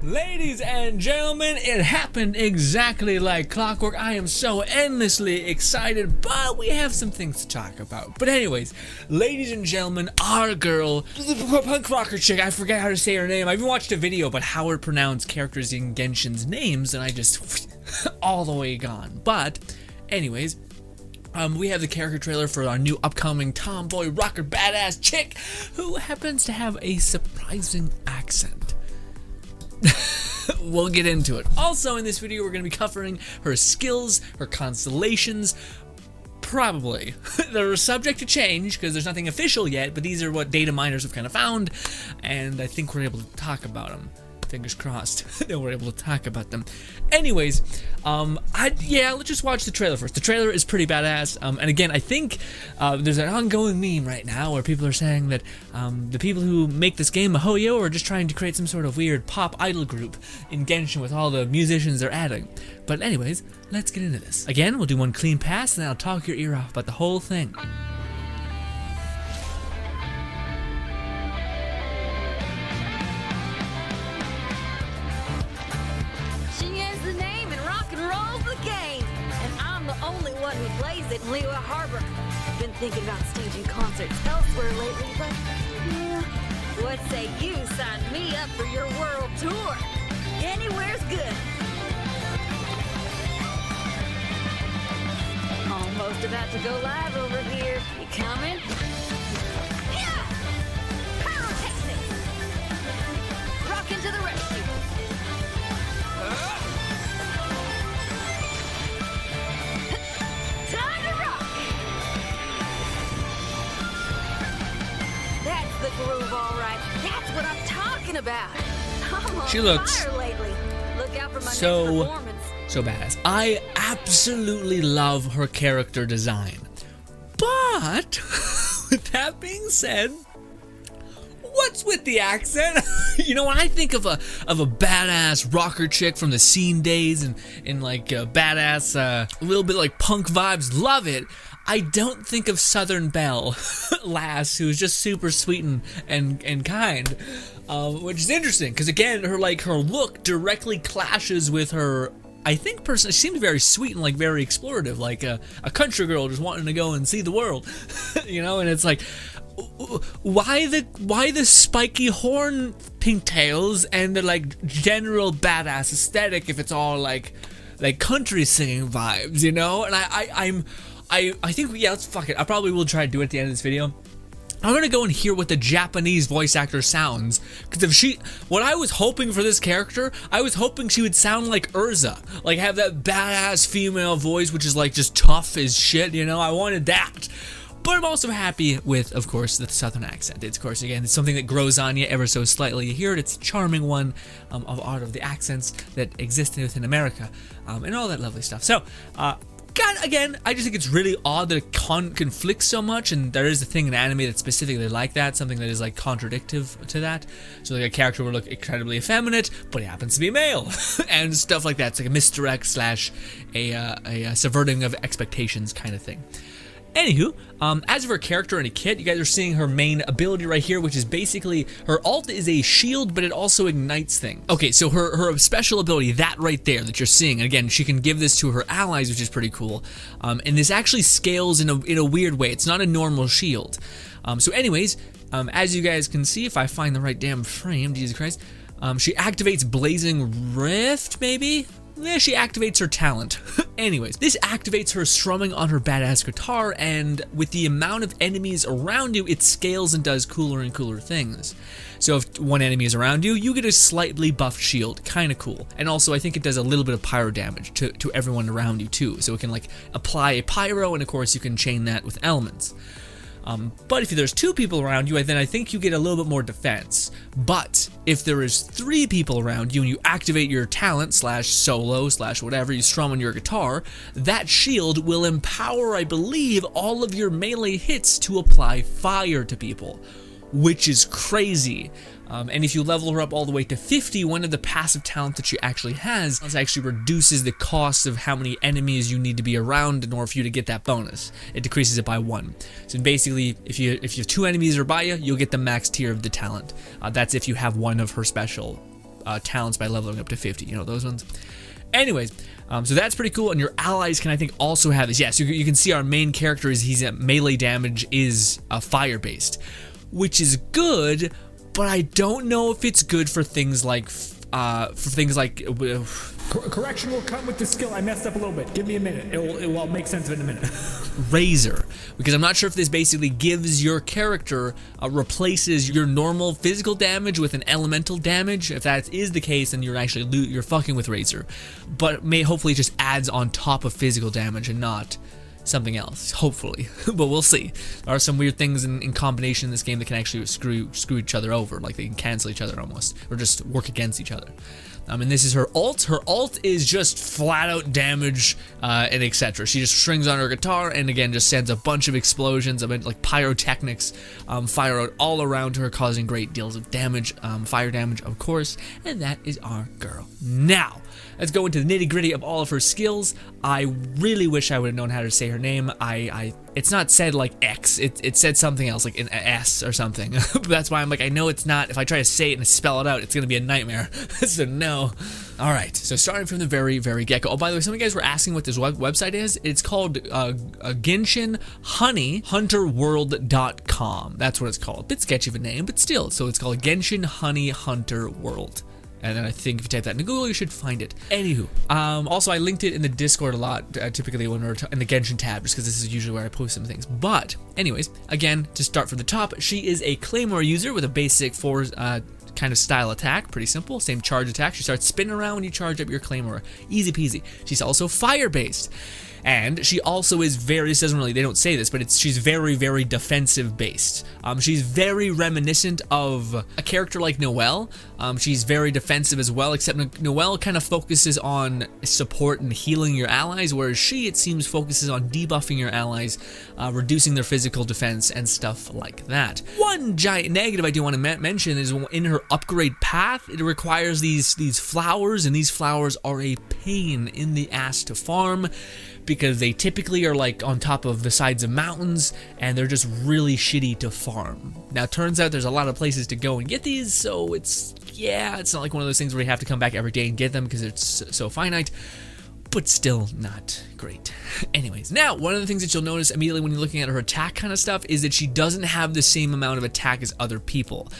Ladies and gentlemen, it happened exactly like clockwork. I am so endlessly excited, but we have some things to talk about. But anyways, ladies and gentlemen, our girl, the punk rocker chick, I forget how to say her name. I even watched a video about how to pronounce characters in Genshin's names, and I just all the way gone. But anyways, we have the character trailer for our new upcoming tomboy rocker badass chick who happens to have a surprising accent. We'll get into it. Also in this video we're going to be covering her skills, her constellations, probably. They're subject to change because there's nothing official yet, but these are what data miners have kind of found, and I think we're able to talk about them. Fingers crossed that we're able to talk about them. Anyways, let's just watch the trailer first. The trailer is pretty badass, and again, I think there's an ongoing meme right now where people are saying that the people who make this game, Mahoyo, are just trying to create some sort of weird pop idol group in Genshin with all the musicians they're adding. But anyways, let's get into this. Again, we'll do one clean pass, and then I'll talk your ear off about the whole thing. Who plays it in Liyue Harbor. I've been thinking about staging concerts elsewhere lately, but what say you sign me up for your world tour? Anywhere's good. Almost about to go live over here. You coming? Yeah! Pyrotechnics! Rockin' to the rescue! The groove, all right. That's what I'm talking about. She looks Look out for my so badass. I absolutely love her character design. But with that being said, what's with the accent? You know, when I think of a badass rocker chick from the scene days and like badass, a little bit like punk vibes, love it. I don't think of Southern Belle lass who's just super sweet and kind, which is interesting because again, her look directly clashes with her. I think personally, she seems very sweet and like very explorative, like a country girl just wanting to go and see the world, you know. And it's like, why the spiky horn pigtails and the like general badass aesthetic if it's all like country singing vibes, you know? And I think, yeah, let's fuck it. I probably will try to do it at the end of this video. I'm gonna go and hear what the Japanese voice actor sounds, because what I was hoping for this character, I was hoping she would sound like Urza, like have that badass female voice, which is like just tough as shit, you know. I wanted that. But I'm also happy with, of course, the southern accent. It's, of course, again, it's something that grows on you ever so slightly. You hear it, it's a charming one of all of the accents that exist within America, and all that lovely stuff. So, God, again, I just think it's really odd that it conflicts so much, and there is a thing in anime that's specifically like that, something that is like contradictive to that. So like a character will look incredibly effeminate, but he happens to be male, and stuff like that. It's like a misdirect slash a subverting of expectations kind of thing. Anywho, as of her character and a kit, you guys are seeing her main ability right here, which is basically, her ult is a shield, but it also ignites things. Okay, so her special ability, that right there that you're seeing, and again, she can give this to her allies, which is pretty cool. And this actually scales in a weird way. It's not a normal shield. So anyways, as you guys can see, if I find the right damn frame, Jesus Christ, she activates Blazing Rift, maybe? Yeah, she activates her talent. Anyways, this activates her strumming on her badass guitar, and with the amount of enemies around you, it scales and does cooler and cooler things. So if one enemy is around you, you get a slightly buffed shield, kind of cool. And also, I think it does a little bit of pyro damage to everyone around you too. So it can like apply a pyro, and of course you can chain that with elements. But if there's 2 people around you, then I think you get a little bit more defense. But if there is 3 people around you and you activate your talent slash solo slash whatever you strum on your guitar, that shield will empower, I believe, all of your melee hits to apply fire to people, which is crazy. And if you level her up all the way to 50, one of the passive talents that she actually has actually reduces the cost of how many enemies you need to be around in order for you to get that bonus. It decreases it by 1. So basically, if you have 2 enemies are by you, you'll get the max tier of the talent. That's if you have one of her special talents by leveling up to 50. You know, those ones. Anyways, so that's pretty cool, and your allies can, I think, also have this. Yes, you can see our main character is he's at melee damage is fire-based, which is good, but I don't know if it's good for things like Correction will come with the skill. I messed up a little bit. Give me a minute. It will make sense of it in a minute. Razor, because I'm not sure if this basically gives your character replaces your normal physical damage with an elemental damage. If that is the case, then you're fucking with Razor, but hopefully just adds on top of physical damage and not something else, hopefully. But we'll see. There are some weird things in combination in this game that can actually screw each other over, like they can cancel each other almost, or just work against each other. And this is her ult. Her ult is just flat out damage and etc. She just strings on her guitar and again just sends a bunch of explosions, like pyrotechnics, fire out all around her, causing great deals of damage, fire damage of course, and that is our girl. Now, let's go into the nitty gritty of all of her skills. I really wish I would have known how to say her name. It's not said like X, it said something else, like an S or something. That's why I'm like, I know it's not, if I try to say it and spell it out, it's gonna be a nightmare. So no. Alright, so starting from the very, very get-go. Oh, by the way, some of you guys were asking what this website is. It's called Genshin Hunterworld.com. That's what it's called. A bit sketchy of a name, but still. So it's called Genshin Honey Hunter World. And then I think if you type that into Google, you should find it. Anywho, also I linked it in the Discord a lot, typically when we're in the Genshin tab, just because this is usually where I post some things. But anyways, again, to start from the top, she is a Claymore user with a basic 4 kind of style attack, pretty simple, same charge attack. She starts spinning around when you charge up your Claymore, easy peasy. She's also fire based. And she also is very, this doesn't really, they don't say this, but she's very, very defensive based. She's very reminiscent of a character like Noelle. She's very defensive as well, except Noelle kind of focuses on support and healing your allies, whereas she, it seems, focuses on debuffing your allies, reducing their physical defense and stuff like that. One giant negative I do want to mention is in her upgrade path, it requires these flowers, and these flowers are a pain in the ass to farm, because they typically are like on top of the sides of mountains and they're just really shitty to farm. Now, turns out there's a lot of places to go and get these, so it's not like one of those things where you have to come back every day and get them because it's so finite, but still not great. Anyways, now one of the things that you'll notice immediately when you're looking at her attack kind of stuff is that she doesn't have the same amount of attack as other people.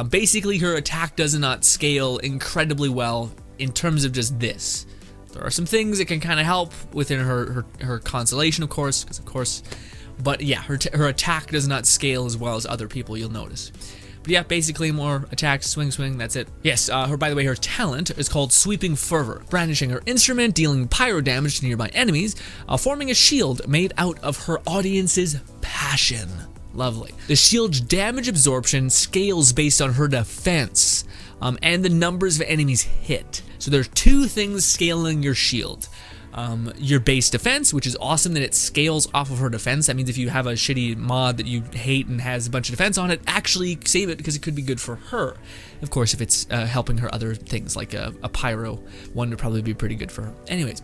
Basically, her attack does not scale incredibly well in terms of just this. There are some things that can kind of help within her constellation, of course, but yeah, her attack does not scale as well as other people, you'll notice. But yeah, basically more attacks, swing, that's it. Yes, by the way, her talent is called Sweeping Fervor, brandishing her instrument, dealing pyro damage to nearby enemies, forming a shield made out of her audience's passion. Lovely. The shield's damage absorption scales based on her defense, and the numbers of enemies hit. So there's two things scaling your shield. Your base defense, which is awesome that it scales off of her defense. That means if you have a shitty mod that you hate and has a bunch of defense on it, actually save it because it could be good for her. Of course, if it's helping her other things like a pyro one would probably be pretty good for her. Anyways,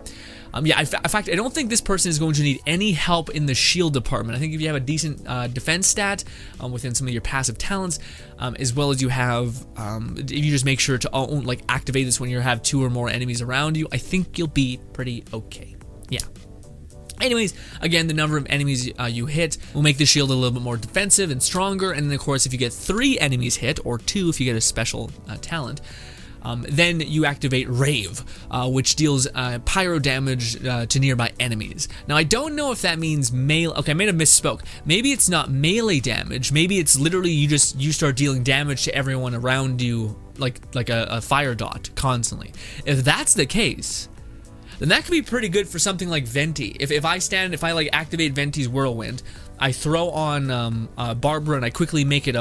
yeah, in fact, I don't think this person is going to need any help in the shield department. I think if you have a decent defense stat within some of your passive talents, as well as you have, if you just make sure to activate this when you have 2 or more enemies around you, I think you'll be pretty okay. Yeah. Anyways, again, the number of enemies you hit will make the shield a little bit more defensive and stronger, and then of course if you get 3 enemies hit, or 2 if you get a special talent, then you activate Rave, which deals pyro damage to nearby enemies. Now, I don't know if that means melee. Okay, I may have misspoke. Maybe it's not melee damage. Maybe it's literally you start dealing damage to everyone around you, like a fire dot constantly. If that's the case, then that could be pretty good for something like Venti. If I activate Venti's Whirlwind, I throw on Barbara and I quickly make it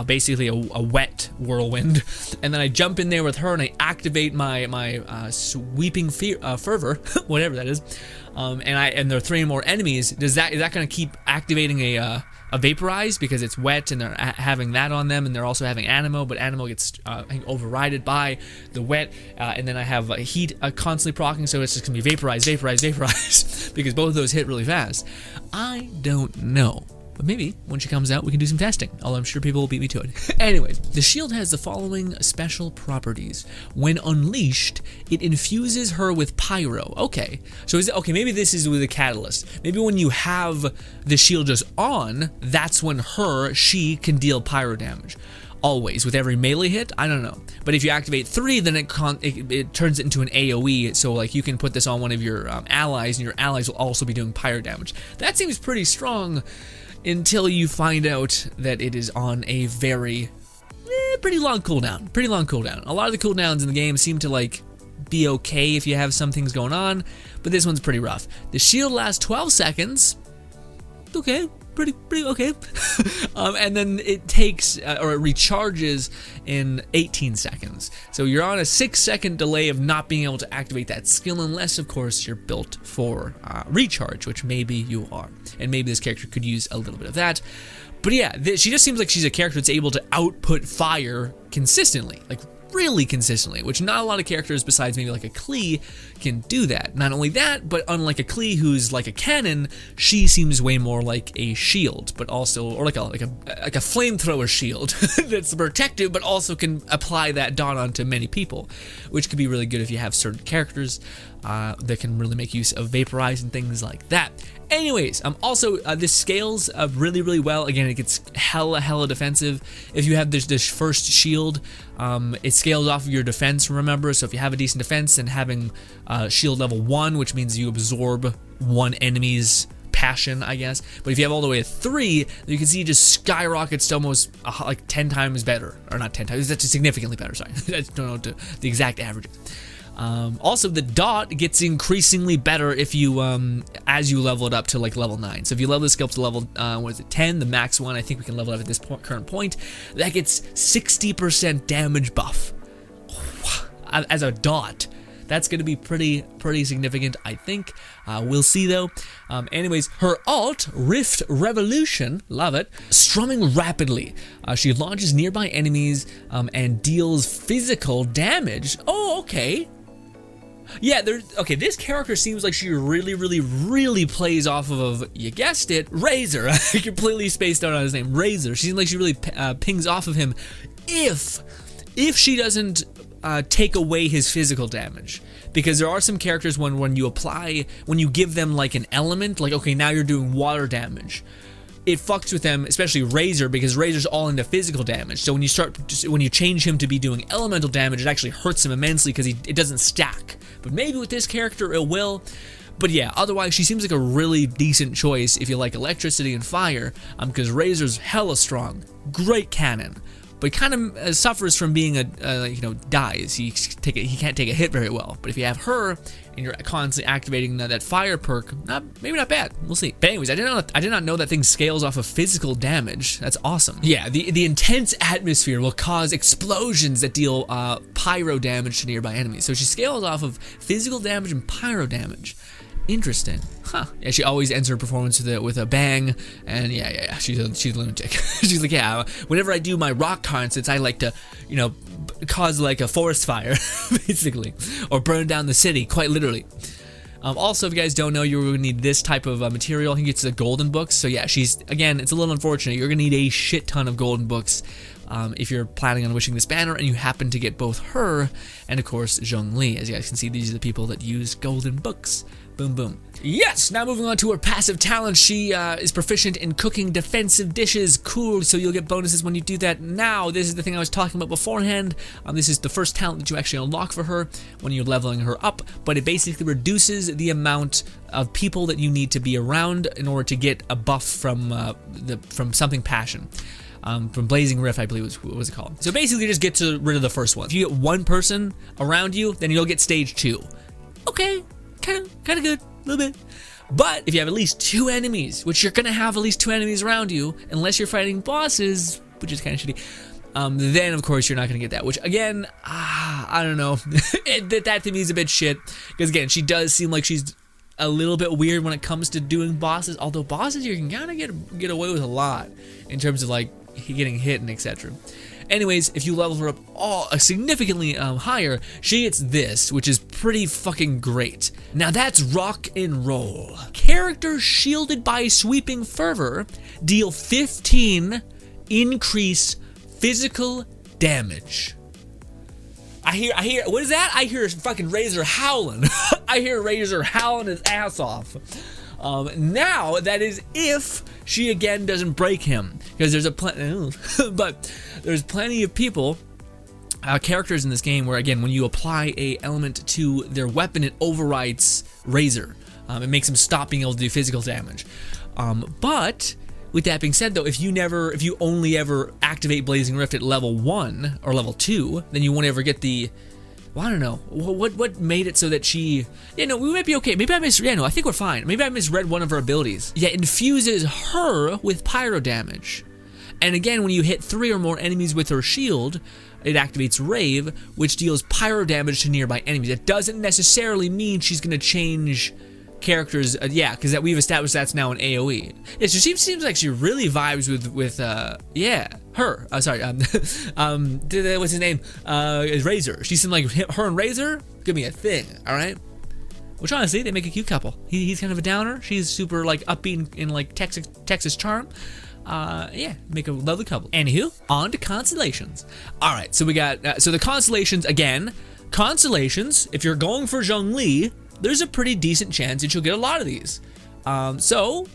basically a wet whirlwind, and then I jump in there with her and I activate my Sweeping Fervor, whatever that is, and there are 3 more enemies. Is that going to keep activating a Vaporize because it's wet and they're having that on them, and they're also having Animo, but Animo gets overridden by the wet, and then I have Heat constantly proccing, so it's just gonna be Vaporize because both of those hit really fast. I don't know. But maybe when she comes out, we can do some testing, although I'm sure people will beat me to it. Anyways, the shield has the following special properties. When unleashed, it infuses her with pyro. Okay, so okay, maybe this is with a catalyst. Maybe when you have the shield just on, that's when she can deal pyro damage. Always, with every melee hit, I don't know. But if you activate 3, then it turns it into an AoE, so like you can put this on one of your allies, and your allies will also be doing pyro damage. That seems pretty strong until you find out that it is on a very, pretty long cooldown. Pretty long cooldown. A lot of the cooldowns in the game seem to like be okay if you have some things going on, but this one's pretty rough. The shield lasts 12 seconds. Okay. Pretty okay. And then it takes, or it recharges in 18 seconds. So you're on a 6-second delay of not being able to activate that skill, unless, of course, you're built for recharge, which maybe you are. And maybe this character could use a little bit of that. But yeah, she just seems like she's a character that's able to output fire consistently, like really consistently, which not a lot of characters besides maybe like a Klee can do that. Not only that, but unlike a Klee who's like a cannon, she seems way more like a shield, but also, or like a flamethrower shield that's protective, but also can apply that dot onto many people, which could be really good if you have certain characters that can really make use of vaporize and things like that. Anyways, also this scales really well. Again, it gets hella defensive. If you have this first shield, it scales off of your defense, remember? So if you have a decent defense, and having shield level 1, which means you absorb one enemy's passion, I guess. But if you have all the way to 3, you can see it just skyrockets to almost like 10 times better. Or not 10 times, that's significantly better, sorry. I don't know the exact average. Also, the dot gets increasingly better if you as you level it up to like level 9. So if you level the skill up to level 10, the max one, I think we can level it up at this current point, that gets 60% damage buff as a dot. That's going to be pretty significant, I think. We'll see though. Anyways, her alt, Rift Revolution, love it, strumming rapidly. She launches nearby enemies and deals physical damage. Oh, okay. Yeah, okay, this character seems like she really plays off of, you guessed it, Razor. I completely spaced out on his name, Razor. She seems like she really pings off of him if she doesn't take away his physical damage. Because there are some characters when you give them like an element, like, okay, now you're doing water damage, it fucks with them, especially Razor, because Razor's all into physical damage. So when you change him to be doing elemental damage, it actually hurts him immensely because it doesn't stack. But maybe with this character it will. But yeah, otherwise she seems like a really decent choice if you like electricity and fire, because Razor's hella strong, great cannon, but kind of suffers from being dies. He can't take a hit very well. But if you have her and you're constantly activating that fire perk, maybe not bad. We'll see. But anyways, I did not know that thing scales off of physical damage. That's awesome. Yeah, the intense atmosphere will cause explosions that deal pyro damage to nearby enemies. So she scales off of physical damage and pyro damage. Interesting. Huh. Yeah, she always ends her performance with a bang, and yeah, she's a lunatic. She's like, yeah, whenever I do my rock concerts, I like to, cause like a forest fire, basically, or burn down the city, quite literally. Also, if you guys don't know, you're going to need this type of material. I think it's the golden books. So yeah, again, it's a little unfortunate. You're going to need a shit ton of golden books if you're planning on wishing this banner, and you happen to get both her and, of course, Zhongli. As you guys can see, these are the people that use golden books. Boom, boom. Yes, now moving on to her passive talent. She is proficient in cooking defensive dishes. Cool, so you'll get bonuses when you do that. Now, this is the thing I was talking about beforehand. This is the first talent that you actually unlock for her when you're leveling her up, but it basically reduces the amount of people that you need to be around in order to get a buff from something passion. From Blazing Rift, I believe what was it called. So basically, just get rid of the first one. If you get one person around you, then you'll get stage 2. Okay. Kind of good, a little bit. But if you have at least 2 enemies, which you're gonna have at least 2 enemies around you, unless you're fighting bosses, which is kind of shitty, then of course you're not gonna get that. Which again, I don't know. that to me is a bit shit, because again, she does seem like she's a little bit weird when it comes to doing bosses. Although bosses, you can kind of get away with a lot in terms of like getting hit and etc. Anyways, if you level her up significantly higher, she gets this, which is pretty fucking great. Now that's rock and roll. Characters shielded by Sweeping Fervor deal 15 increase physical damage. I hear, what is that? I hear fucking Razor howling. I hear Razor howling his ass off. Now, that is if she again doesn't break him, because there's but there's plenty of people, characters in this game where, again, when you apply a element to their weapon, it overrides Razor. It makes him stop being able to do physical damage. But with that being said, though, if you only ever activate Blazing Rift at level 1 or level 2, then you won't ever get the, well, I don't know, what made it so that she, we might be okay. Maybe I I think we're fine. Maybe I misread one of her abilities. Yeah, it infuses her with pyro damage. And again, when you hit 3 or more enemies with her shield, it activates Rave, which deals pyro damage to nearby enemies. It doesn't necessarily mean she's going to change characters, because we've established that's now an AoE. Yeah, so she seems like she really vibes with her. What's his name? Razor. She seems like her and Razor could be a thing. All right. Which honestly, they make a cute couple. He's kind of a downer. She's super like upbeat in like Texas charm. Make a lovely couple. Anywho, on to Constellations. All right, so we got so the Constellations again. Constellations. If you're going for Zhongli, there's a pretty decent chance that you'll get a lot of these. So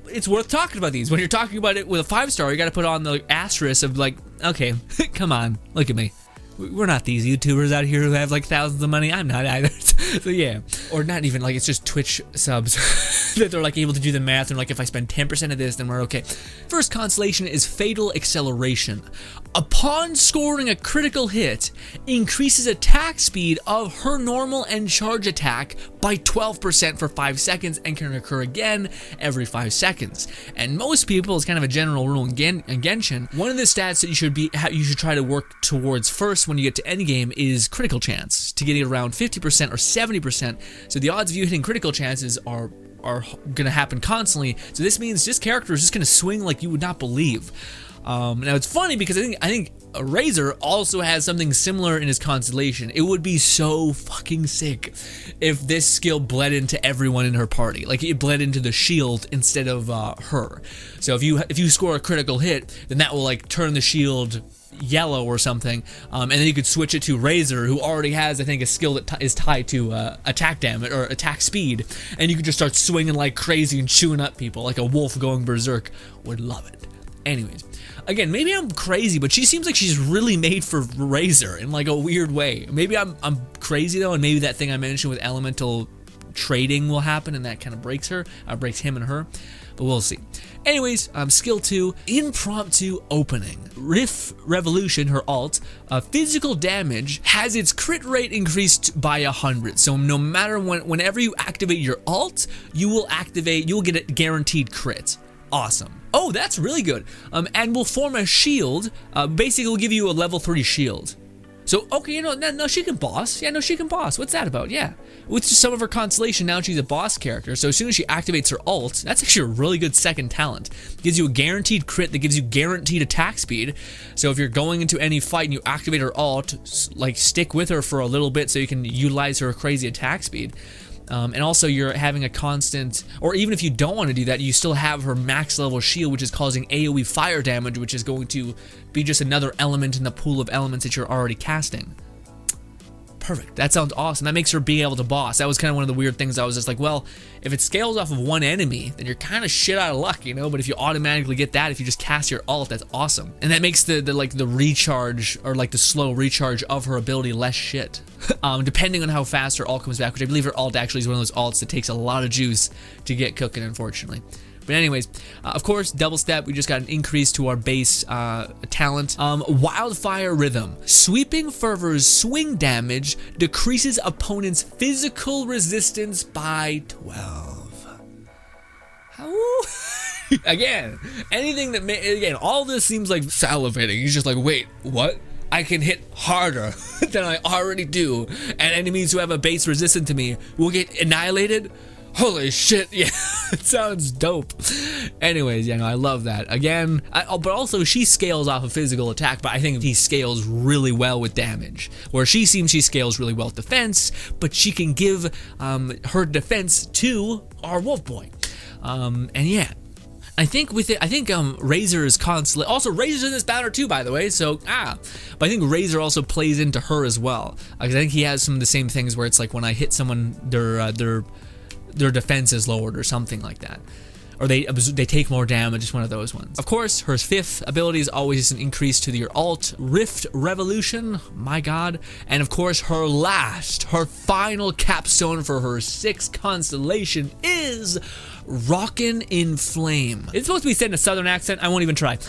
it's worth talking about these. When you're talking about it with a 5-star, you got to put on the asterisk of like, okay, come on, look at me. We're not these YouTubers out here who have like thousands of money. I'm not either. So yeah, or not even like it's just Twitch subs that they're like able to do the math and like if I spend 10% of this, then we're okay. First constellation is Fatal Acceleration. Upon scoring a critical hit, increases attack speed of her normal and charge attack by 12% for 5 seconds and can occur again every 5 seconds. And most people, it's kind of a general rule in Genshin, one of the stats that you should try to work towards first when you get to endgame is critical chance, to getting around 50% or 70%. So the odds of you hitting critical chances are going to happen constantly. So this means this character is just going to swing like you would not believe. Now it's funny because I think Razor also has something similar in his constellation. It would be so fucking sick if this skill bled into everyone in her party. Like it bled into the shield instead of her. So if you score a critical hit, then that will like turn the shield yellow or something, and then you could switch it to Razor, who already has, I think, a skill that is tied to attack damage or attack speed, and you could just start swinging like crazy and chewing up people like a wolf going berserk. Would love it. Anyways, again, maybe I'm crazy, but she seems like she's really made for Razor in like a weird way. Maybe I'm crazy though, and maybe that thing I mentioned with elemental trading will happen, and that kind of breaks him and her. But we'll see. Anyways, skill 2, Impromptu Opening. Riff Revolution, her alt, physical damage has its crit rate increased by 100. So no matter whenever you activate your alt, you will get a guaranteed crit. Awesome. Oh, that's really good. And will form a shield. Basically, will give you a level 3 shield. So, okay, no, she can boss. Yeah, no, she can boss. What's that about? Yeah. With some of her constellation, now she's a boss character. So as soon as she activates her ult, that's actually a really good second talent. Gives you a guaranteed crit that gives you guaranteed attack speed. So if you're going into any fight and you activate her ult, like stick with her for a little bit so you can utilize her crazy attack speed. And also you're having a constant, or even if you don't want to do that, you still have her max level shield, which is causing AoE fire damage, which is going to be just another element in the pool of elements that you're already casting. Perfect. That sounds awesome. That makes her be able to boss. That was kind of one of the weird things. I was just like, well, if it scales off of one enemy, then you're kind of shit out of luck, But if you automatically get that, if you just cast your ult, that's awesome. And that makes the recharge, or like the slow recharge of her ability less shit. Depending on how fast her ult comes back, which I believe her ult actually is one of those ults that takes a lot of juice to get cooking, unfortunately. But anyways, of course, double step, we just got an increase to our base talent. Wildfire Rhythm. Sweeping Fervor's swing damage decreases opponent's physical resistance by 12. How? Again, anything that again, all this seems like salivating. He's just like, wait, what? I can hit harder than I already do, and enemies who have a base resistant to me will get annihilated? Holy shit, yeah, it sounds dope. Anyways, yeah, no, I love that. Again, but also she scales off of physical attack, but I think he scales really well with damage. Where she seems she scales really well with defense, but she can give her defense to our wolf boy. And yeah, I think with it, Razor is constantly, also Razor's in this banner too, by the way, so, but I think Razor also plays into her as well. Because I think he has some of the same things where it's like when I hit someone, their defense is lowered or something like that. Or they take more damage, it's one of those ones. Of course, her 5th ability is always an increase to your alt, Rift Revolution, my god. And of course, her final capstone for her 6th constellation is Rockin' in Flame. It's supposed to be said in a southern accent, I won't even try.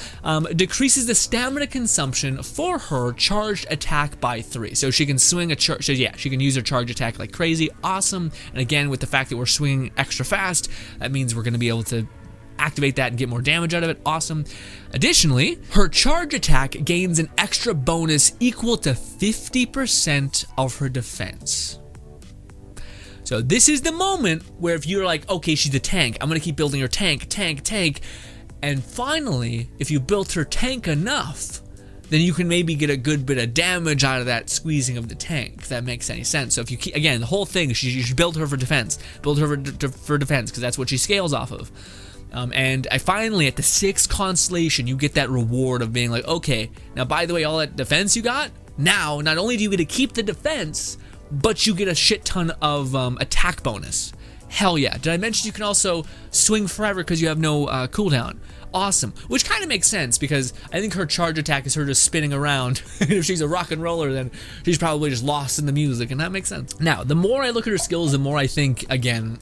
Decreases the stamina consumption for her charged attack by 3. So she can swing a charge, so yeah, she can use her charge attack like crazy, awesome. And again, with the fact that we're swinging extra fast, that means we're gonna be able to activate that and get more damage out of it, awesome. Additionally, her charge attack gains an extra bonus equal to 50% of her defense. So this is the moment where if you're like, okay, she's a tank, I'm gonna keep building her tank, and finally, if you built her tank enough, then you can maybe get a good bit of damage out of that squeezing of the tank, if that makes any sense. So if you keep, again, the whole thing, you should build her for defense, because that's what she scales off of. And I finally, at the 6th constellation, you get that reward of being like, okay, now by the way, all that defense you got, now, not only do you get to keep the defense, but you get a shit ton of attack bonus. Hell yeah. Did I mention you can also swing forever because you have no cooldown? Awesome. Which kind of makes sense because I think her charge attack is her just spinning around. If she's a rock and roller, then she's probably just lost in the music, and that makes sense. Now, the more I look at her skills, the more I think, again,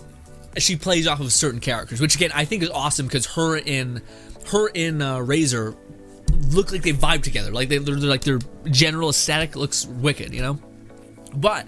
she plays off of certain characters, which again, I think is awesome because her in Razor look like they vibe together. Like they're like their general aesthetic looks wicked, you know? But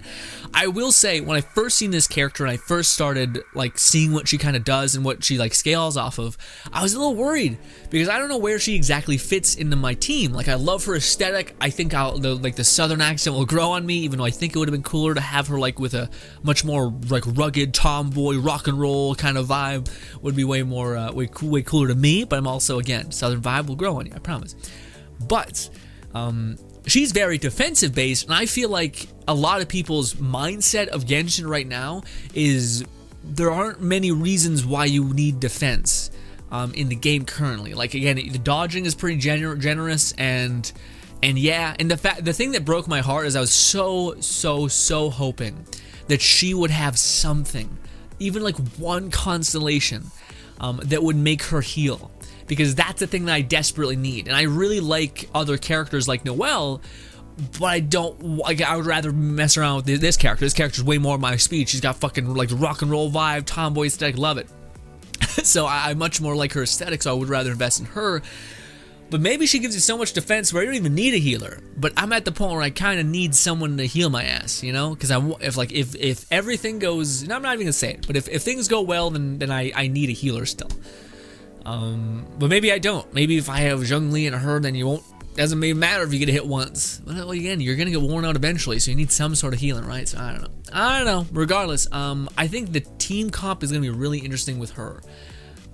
I will say, when I first seen this character and I first started like seeing what she kind of does and what she like scales off of, I was a little worried because I don't know where she exactly fits into my team. Like I love her aesthetic. I think the southern accent will grow on me, even though I think it would have been cooler to have her like with a much more like rugged tomboy rock and roll kind of vibe. Would be way more way cooler to me. But I'm also, again, southern vibe will grow on you, I promise. But she's very defensive based, and I feel like a lot of people's mindset of Genshin right now is there aren't many reasons why you need defense in the game currently. Like again, the dodging is pretty generous, and yeah, and the thing that broke my heart is I was so hoping that she would have something, even like one constellation that would make her heal. Because that's the thing that I desperately need. And I really like other characters like Noelle, but I don't, like, I would rather mess around with this character. This character's way more my speed. She's got fucking like the rock and roll vibe, tomboy aesthetic, love it. So I much more like her aesthetic, so I would rather invest in her. But maybe she gives you so much defense where I don't even need a healer. But I'm at the point where I kind of need someone to heal my ass, you know? Because if everything goes, and I'm not even gonna say it, but if things go well, then I need a healer still. But maybe I don't. Maybe if I have Zhongli and her, then you won't. Doesn't even matter if you get hit once. Well, again, you're gonna get worn out eventually, so you need some sort of healing, right? So I don't know. Regardless, I think the team comp is gonna be really interesting with her.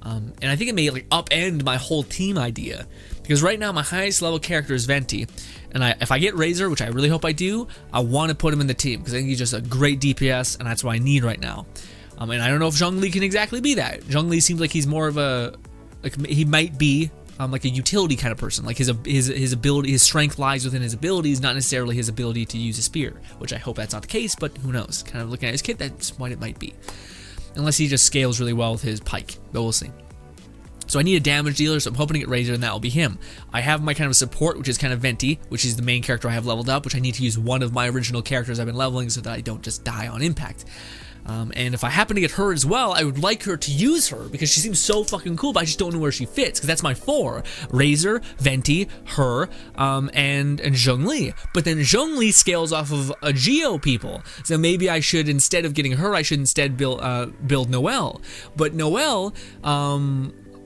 And I think it may like upend my whole team idea, because right now my highest level character is Venti, and if I get Razor, which I really hope I do, I want to put him in the team because I think he's just a great DPS, and that's what I need right now. And I don't know if Zhongli can exactly be that. Zhongli seems like he's more of a, like he might be like a utility kind of person. Like his ability, his strength lies within his abilities, not necessarily his ability to use a spear. Which I hope that's not the case, but who knows? Kind of looking at his kit, that's what it might be. Unless he just scales really well with his pike, but we'll see. So I need a damage dealer, so I'm hoping to get Razor, and that will be him. I have my kind of support, which is kind of Venti, which is the main character I have leveled up, which I need to use one of my original characters I've been leveling so that I don't just die on impact. And if I happen to get her as well, I would like her to use her because she seems so fucking cool, but I just don't know where she fits because that's my 4. Razor, Venti, her, and Zhongli. But then Zhongli scales off of a Geo people. So maybe I should, instead of getting her, I should instead build Noelle. But Noelle,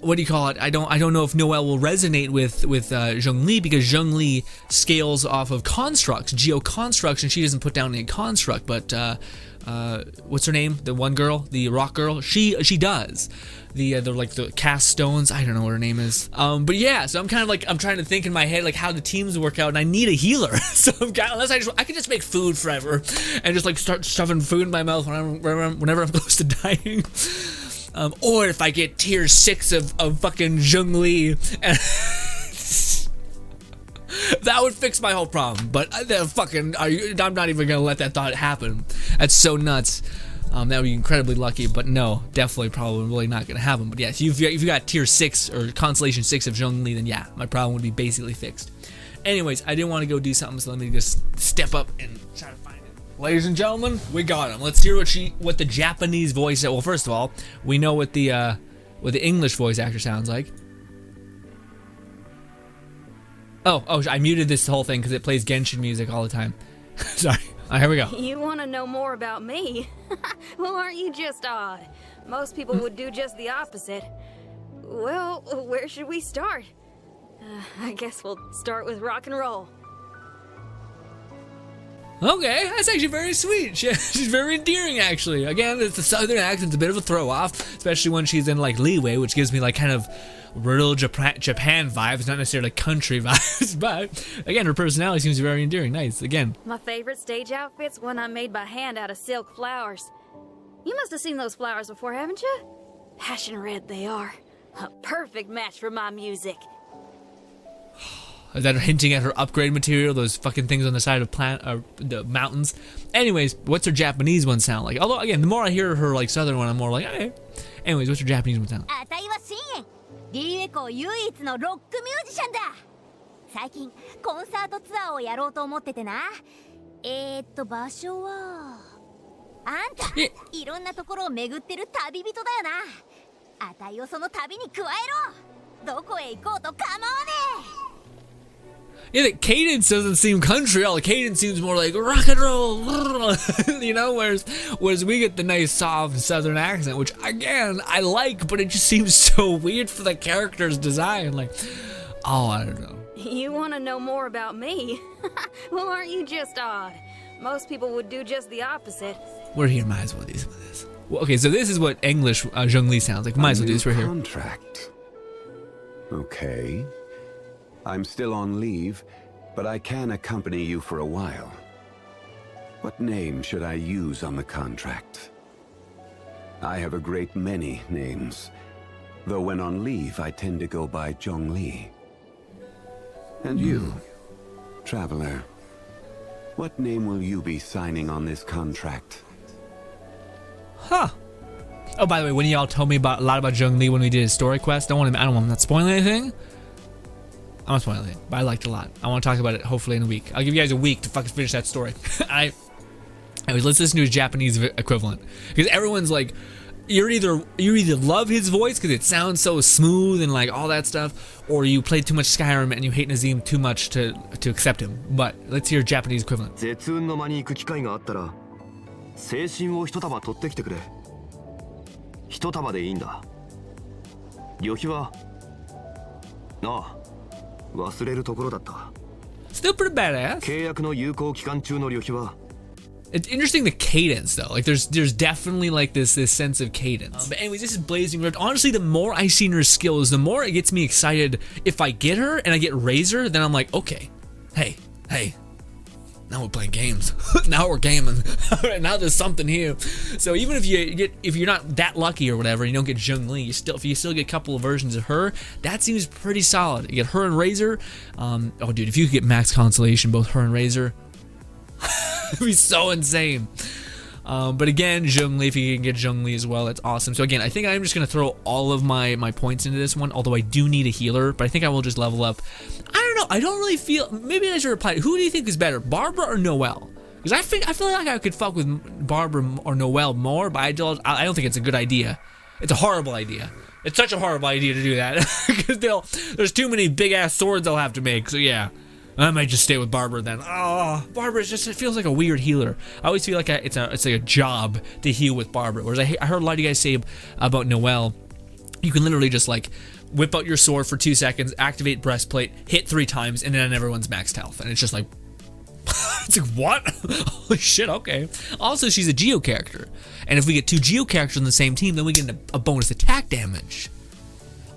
what do you call it? I don't know if Noelle will resonate with Zhongli, because Zhongli scales off of constructs, geo constructs, and she doesn't put down any construct. But what's her name? The one girl, the rock girl. She does. The like the cast stones. I don't know what her name is. But yeah, so I'm kind of like, I'm trying to think in my head like how the teams work out, and I need a healer. So unless I can just make food forever and just like start stuffing food in my mouth whenever I'm close to dying. Or if I get tier 6 of fucking Zhongli, that would fix my whole problem. But I'm not even gonna let that thought happen. That's so nuts. That would be incredibly lucky, but no, definitely probably not gonna happen. But yes, if you got tier 6 or Constellation 6 of Zhongli, then yeah, my problem would be basically fixed. Anyways, I didn't want to go do something, so let me just step up and try to find it. Ladies and gentlemen, we got him. Let's hear what the Japanese voice. Well, first of all, we know what the English voice actor sounds like. Oh, I muted this whole thing because it plays Genshin music all the time. Sorry. Here we go. You want to know more about me? Well, aren't you just odd? Most people would do just the opposite. Well, where should we start? I guess we'll start with rock and roll. Okay, that's actually very sweet. She's very endearing, actually. Again, it's the southern accent's a bit of a throw-off, especially when she's in like leeway, which gives me like kind of rural Japan vibes, not necessarily country vibes. But again, her personality seems very endearing. Nice. Again, my favorite stage outfit's one I made by hand out of silk flowers. You must have seen those flowers before, haven't you? Passion red they are. A perfect match for my music. Is that hinting at her upgrade material? Those fucking things on the side of the mountains. Anyways, what's her Japanese one sound like? Although again, the more I hear her like southern one, I'm more like, okay. Anyways, what's her Japanese one sound like? あたいはXinyan。リエコ唯一のロックミュージシャンだ。最近コンサートツアーをやろうと思っててな。場所はあんたいろんなところを巡ってる旅人だよな。あたいをその旅に加えろ。どこへ行こうと構わねえ。 Yeah, the cadence doesn't seem country at all. The cadence seems more like rock and roll, you know, whereas we get the nice soft southern accent, which again, I like, but it just seems so weird for the character's design. Like, oh, I don't know. You want to know more about me? Well, aren't you just odd? Most people would do just the opposite. We're here, might as well do some of this. Well, okay, so this is what English Zhongli sounds like. Might as well do this right here. Contract. Okay. I'm still on leave, but I can accompany you for a while. What name should I use on the contract? I have a great many names, though when on leave I tend to go by Zhongli. And you, traveler, what name will you be signing on this contract? Huh. Oh, by the way, when y'all told me a lot about Zhongli when we did his story quest, I don't want to not spoil anything. I'm not spoiling it, but I liked it a lot. I want to talk about it hopefully in a week. I'll give you guys a week to fucking finish that story. Anyways, let's listen to his Japanese equivalent, because everyone's like, you either love his voice because it sounds so smooth and like all that stuff, or you played too much Skyrim and you hate Nazim too much to accept him. But let's hear Japanese equivalent. 絶運の間に行く機会があったら、精神を一束取ってきてくれ。一束でいいんだ。旅費は、ああ。 忘れるところだった。 Still pretty badass. 契約の有効期間中の旅費は It's interesting the cadence though. Like there's definitely like this sense of cadence. But anyways, this is Blazing Rift. Honestly, the more I see her skills, the more it gets me excited. If I get her and I get Razor, then I'm like, okay, hey, now we're playing games. Now we're gaming. Now there's something here. So even if you're not that lucky or whatever, you don't get Zhongli, if you still get a couple of versions of her, that seems pretty solid. You get her and Razor. Oh dude, if you could get Max Constellation, both her and Razor, it'd be so insane. But again, Zhongli, if you can get Zhongli as well, that's awesome. So again, I think I'm just gonna throw all of my points into this one, although I do need a healer, but I think I will just level up. I don't know, I don't really feel, maybe I should reply, who do you think is better, Barbara or Noelle? Because I feel like I could fuck with Barbara or Noelle more, but I don't think it's a good idea. It's a horrible idea. It's such a horrible idea to do that, because there's too many big ass swords they'll have to make, so yeah. I might just stay with Barbara then. Oh, Barbara it feels like a weird healer. I always feel like it's like a job to heal with Barbara. Whereas I heard a lot of you guys say about Noelle you can literally just like whip out your sword for 2 seconds, activate breastplate, hit 3 times, and then everyone's maxed health. And it's just like, it's like, what? Holy shit, okay. Also, she's a Geo character. And if we get 2 Geo characters on the same team, then we get a bonus attack damage.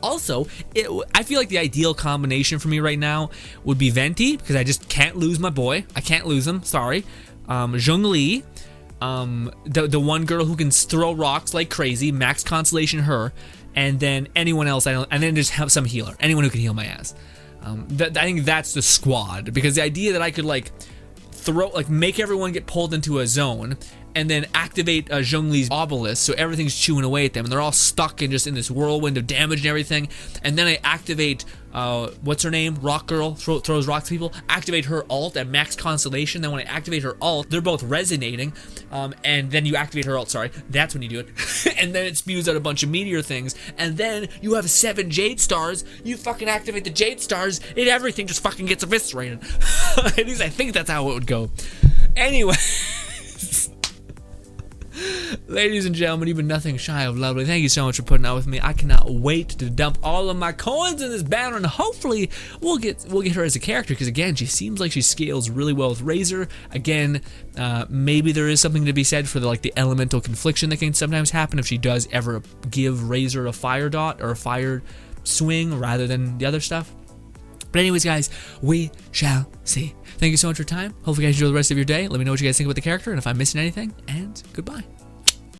Also, I feel like the ideal combination for me right now would be Venti, because I just can't lose my boy. I can't lose him, sorry. Zhongli, the one girl who can throw rocks like crazy, max Constellation her, and then anyone else, and then just have some healer, anyone who can heal my ass. I think that's the squad, because the idea that I could like make everyone get pulled into a zone and then activate Zhongli's obelisk, so everything's chewing away at them and they're all stuck in this whirlwind of damage and everything, and then I activate what's her name, Rock Girl, throws rocks at people, activate her ult at max Constellation. Then when I activate her ult, they're both resonating, and then you activate her ult, sorry, that's when you do it. And then it spews out a bunch of meteor things, and then you have 7 Jade Stars, you fucking activate the Jade Stars, and everything just fucking gets eviscerated. At least I think that's how it would go. Anyway. Ladies and gentlemen, you've been nothing shy of lovely. Thank you so much for putting out with me. I cannot wait to dump all of my coins in this banner, and hopefully we'll get her as a character, because again, she seems like she scales really well with Razor. Again, maybe there is something to be said for the elemental confliction that can sometimes happen if she does ever give Razor a fire dot or a fire swing rather than the other stuff. But anyways, guys, we shall see. Thank you so much for your time. Hopefully you guys enjoy the rest of your day. Let me know what you guys think about the character and if I'm missing anything, and goodbye.